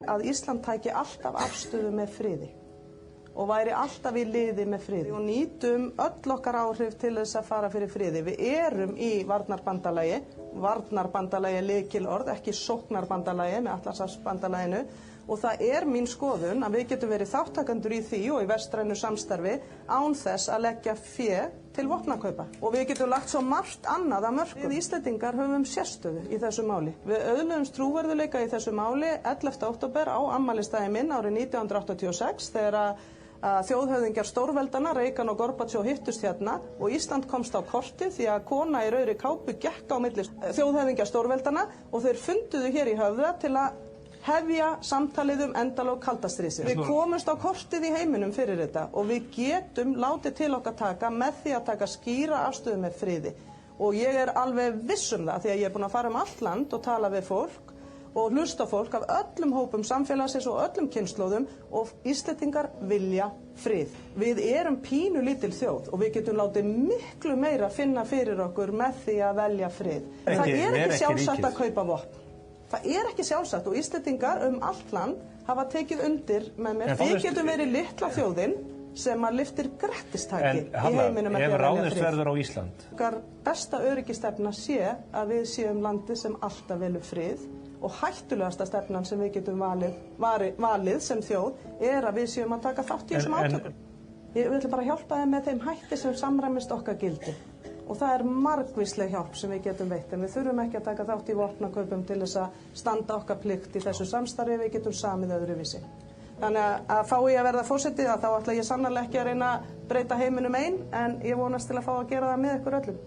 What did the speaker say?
að Ísland tæki alltaf afstöðu með friði og væri alltaf í liði með friði og nýtum öll okkar áhrif til þess að fara fyrir friði. Við erum í varnarbandalagi lykilorð, ekki sóknarbandalagi með Atlantshafsbandalaginu og það er mín skoðun að við getum verið þáttakendur í því og í vestrænu samstarfi án þess að leggja fé til vopnakaupa. Og við getum lagt svo margt annað að mörkum. Við Íslendingar höfum sérstöðu í þessu máli. Við öðluðumst trúverðuleika í þessu máli 11. október á afmælisdaginn minn árið 1986 þegar þjóðhöfðingjar stórveldana, Reagan og Gorbatsjov hittust hérna og Ísland komst á kortið því að kona í rauðri kápu gekk á milli þjóðhöfðingjar stórveldana og þeir funduðu hér í Höfða til að hefja samtalið endalok kalda stríðsins. Við komumst á kortið í heiminum fyrir þetta og við getum látið til okkar taka með því að taka skýra afstöðu með friði. Og ég er alveg viss það því að ég er búin að fara allt land og tala við fólk og hlusta fólk af öllum hópum samfélagsins og öllum kynslóðum og Íslendingar vilja frið. Við erum pínu lítil þjóð og við getum látið miklu meira finna fyrir okkur með því að velja frið. Það er ekki sjálfsagt að kaupa vopn. Það er ekki sjálfsagt og Íslendingar allt land hafa tekið undir með mér. Við getum verið litla þjóðin sem að lyftir grettistæki í heiminum með því að velja frið. Ef ráðist verður á Ísland? Okkar besta öryggistefna sé að við séum landið sem alltaf velur frið og hættulegasta stefnan sem við getum valið sem þjóð að við séum að taka þátt í þessum átökum. Við ætlum bara að hjálpa þeim með þeim hætti sem samræmist okkar gildi. Og það er margvísleg hjálp sem við getum veitt, en við þurfum ekki að taka þátt í vopnakaupum til þess að standa okkar plikt í þessu samstarfi, við getum samið öðruvísi. Þannig að fái ég að verða forseti þá ætla ég sannarlega ekki að reyna að breyta heiminum ein, en ég vonast til að fá að gera það með ykkur öllum.